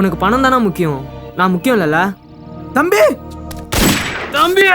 உனக்கு பணம் தானே முக்கியம், நான் முக்கியம் இல்லைல்ல? தம்பி தம்பி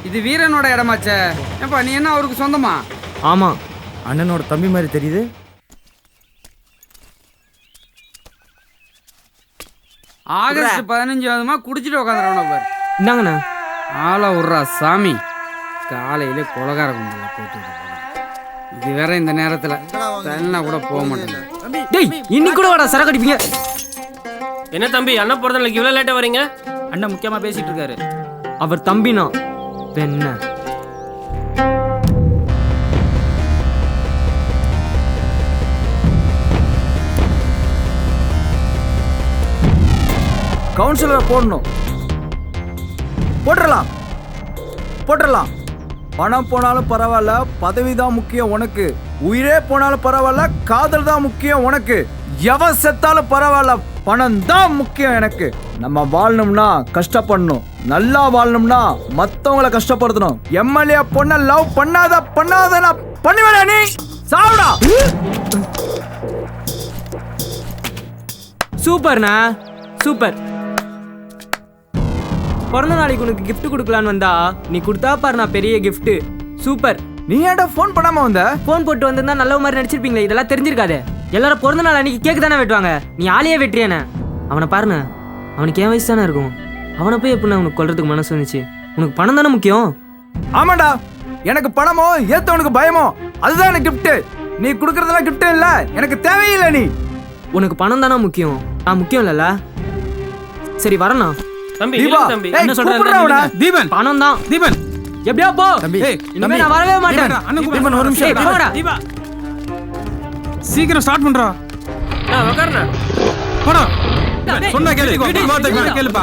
இது வீரனோட இடமாச்சே. ஏப்பா நீ என்ன அவருக்கு சொந்தமா? ஆமா. அண்ணனோட தம்பி மாதிரி தெரியுது. ஆகஸ்ட் 15 குடிச்சிட்டு உட்காந்துருவான பாரு. இந்தாங்கண்ணா. ஆளை விட்றா சாமி. காலையில கொலகார கும்பல போட்டு இது வேற இந்த நேரத்துல தண்ணா கூட போக மாட்டேங்குது. டேய் இன்னைக்கு கூட வாடா சரக்கு அடிப்பீங்க. என்ன தம்பி அண்ணா பிறந்தநாளைக்கு இவ்வளவு லேட்டா வரீங்க? அண்ணன் முக்கியமா பேசிட்டு இருக்காரு. அவர் தம்பினா என்ன? கவுன்சிலரை போடணும். போட்டுடலாம். பணம் போனாலும் பரவாயில்ல, பதவி தான் முக்கியம் உனக்கு. உயிரே போனாலும் பரவாயில்ல, காதல் தான் முக்கியம் உனக்கு. எவன் செத்தாலும் பரவாயில்ல, பணம் தான் முக்கியம் எனக்கு. நம்ம வாழணும்னா கஷ்டப்படணும், நல்லா வாழணும்னா மத்தவங்களை கஷ்டப்படுத்தணும். எம்எல்ஏ பொண்ண லவ் பண்ணாத பண்ணுவேடா நீ. சாவுடா. சூப்பர்ண்ணா, சூப்பர். பிறந்த நாளைக்கு உனக்கு கிஃப்ட் கொடுக்கலான்னு வந்தா நீ கொடுத்தா பாருண்ணா பெரிய கிஃப்ட். சூப்பர். நீ ஏன்டா ஃபோன் பண்ணாம வந்த? ஃபோன் போட்டு வந்திருந்தா நல்ல மாதிரி நடிச்சிருப்பீங்களே. இதெல்லாம் தெரிஞ்சிருக்காதே. எல்லாரும் பிறந்த நாள் அன்னைக்கு கேக்கு தானே வெட்டுவாங்க, நீ ஆளையே வெட்டுறியானே. அவனை பாருண்ண, அவனுக்கு என் வயசு தானே இருக்கும். அவனை போய் எப்படின்னா உனக்கு கொல்றதுக்கு மனசு வந்துச்சு? உனக்கு பணம் தானே முக்கியம். ஆமாண்டா, எனக்கு பணமோ ஏத்தவனுக்கு பயமோ அதுதான் எனக்கு கிஃப்ட். நீ கொடுக்கறதெல்லாம் கிஃப்ட் இல்ல, எனக்கு தேவையில்லை. நீ உனக்கு பணம் தானே முக்கியம், நான் முக்கியம் இல்லைல்ல? சரி வரண்ணா. தம்பி தீபா, தம்பி என்ன சொல்றாங்க? தீபன் பணம் தான். தீபன் எப்படியா போ. தம்பி, இனிமே நான் வரவே மாட்டேன். தீபன் ஒரு நிமிஷம். போங்கடா. தீபா சீக்கிரம் ஸ்டார்ட் பண்றா. உட்காருண்ணா. போடா. சொன்னா கேளு. வீட்டுக்கு வாத்த கேளுப்பா.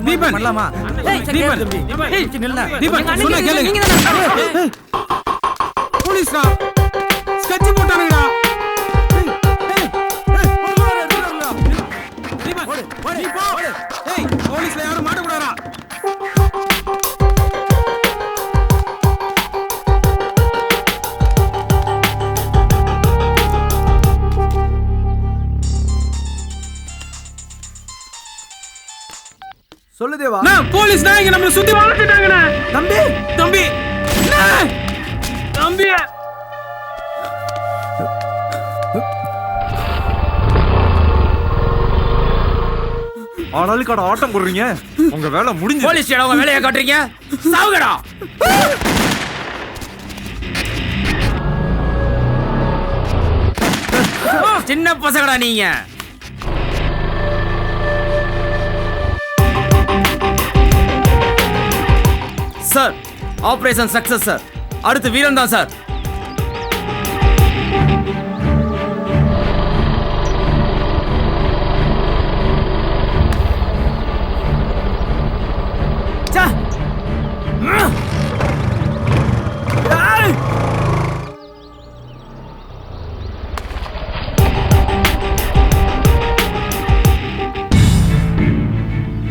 தீபன் பண்ணலாமா? தீபன் நில்லுடா. தீபன் சொன்னா கேளு. போலீஸ்டா ஸ்கெட்ச் போட்டானுடா. போலீஸ்ல யாரும் மாட்ட கூடாதா? சொல்லு தேவா. போலீஸ் நாயங்க நம்மள சுத்தி வளைச்சிட்டாங்கண்ணே. தம்பி தம்பி தம்பி ஆனாலும் ஆட்டம் போடுறீங்க, உங்க வேலை முடிஞ்சு. போலீஸ் உங்க வேலையை காட்டுறீங்க, சாவுங்கடா. சின்ன பசங்கடா நீங்க. Sir operation success sir. அடுத்து வீரன் தான் சார்.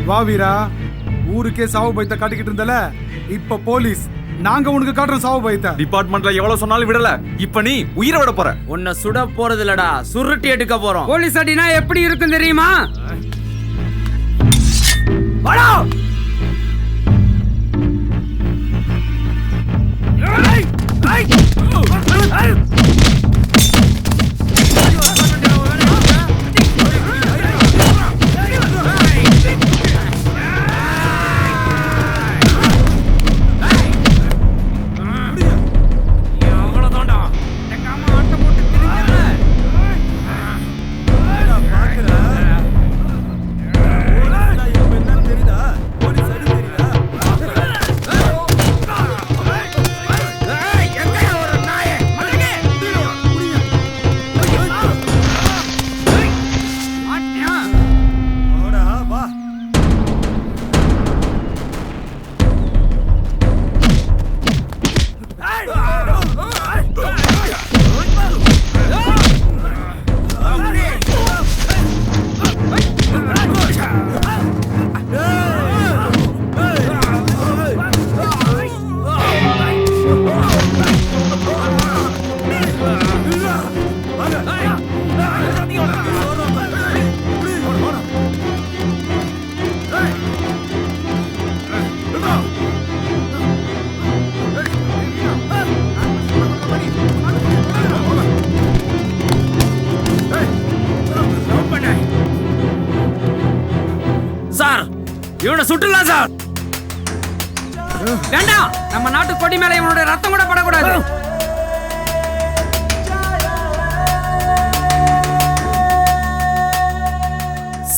வா வீரா, ஊருக்கே சாவு பயத்தை காட்டிக்கிட்டு இருந்தல, இப்ப போலீஸ் நாங்க உனக்கு காட்டுறோம் சாவு பயத்தை. டிபார்ட்மெண்ட்ல எவ்வளவு சொன்னாலும் விடல, இப்ப நீ உயிரை விட போற. உன்னை சுட போறது இல்லடா, சுருட்டி எடுக்க போறோம். போலீஸ் அடினா எப்படி இருக்கும் தெரியுமா? வாடா. கொல்லலாம் சார். வேண்டாம், நம்ம நாட்டு கொடி மேல இவனுடைய ரத்தம் கூட படக்கூடாது.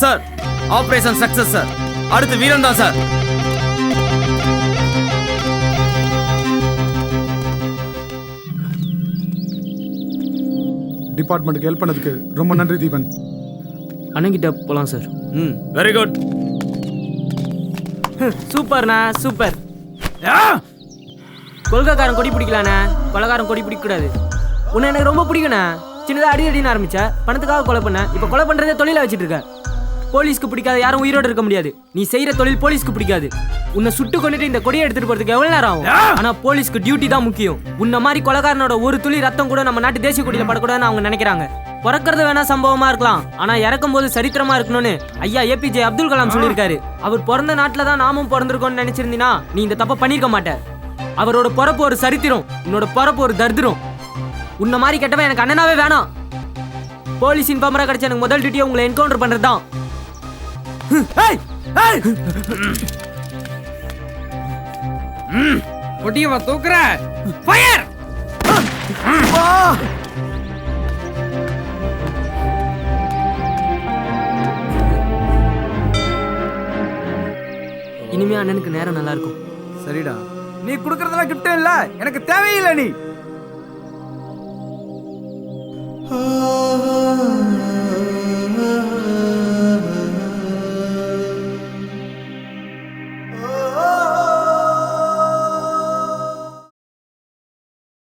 Sir operation success sir. அடுத்து வீரன் தான் சார். டிபார்ட்மெண்ட்டுக்கு ஹெல்ப் பண்ணதுக்கு ரொம்ப நன்றி தீபன். அண்ணங்கிட்ட போலாம் சார். Very good. சூப்பர்ண்ணா சூப்பர். கொள்கைக்காரன் கொடி பிடிக்கலாண்ணே, கொலைகாரன் கொடி பிடிக்கக்கூடாது. உன்னை எனக்கு ரொம்ப பிடிக்குண்ணே. சின்னதாக அடின்னு ஆரம்பிச்ச, பணத்துக்காக கொலை பண்ண. இப்போ கொலை பண்ணுறதே தொழிலை வச்சுட்டு இருக்க. போலீஸ்க்கு பிடிக்காத யாரும் உயிரோடு இருக்க முடியாது. நீ செய்கிற தொழில் போலீஸ்க்கு பிடிக்காது. உன்னை சுட்டு கொண்டுட்டு இந்த கொடியை எடுத்துட்டு போறதுக்கு எவ்வளவு நேரம் ஆகும்? ஆனா போலீஸ்க்கு டியூட்டி தான் முக்கியம். உன்ன மாதிரி கொலைகாரனோட ஒரு துளி ரத்தம் கூட நம்ம நாட்டு தேசிய கொடியில படக்கூடாதுன்னு அவங்க நினைக்கிறாங்க. பிறக்கிறது வேணா சம்பவமா இருக்கலாம், ஆனா இறக்கும் போது சரித்திரமா இருக்கணும்னு ஐயா ஏபிஜே அப்துல் கலாம் சொல்லியிருக்காரு. அவர் பிறந்த நாட்டுல தான் நாமும் பிறந்திருக்கோம்னு நினைச்சிருந்தீங்கன்னா நீ இந்த தப்பை பண்ணிருக்க மாட்ட. அவரோட பிறப்பு ஒரு சரித்திரம், உன்னோட பிறப்பு ஒரு தரித்திரம். உன்ன மாதிரி கெட்டவன் எனக்கு அண்ணனாவே வேணாம். போலீஸ் இன்ஃபார்மரா கிடைச்ச எனக்கு முதல் டியூட்டியை உங்களை என்கவுண்டர் பண்றது தான். கொடியவ தூக்குற. ஃபயர். இனிமே அண்ணனுக்கு நேரம் நல்லா இருக்கும். சரிடா, நீ குடுக்கறதெல்லாம் கிஃப்ட் இல்ல, எனக்கு தேவையில்லை. நீ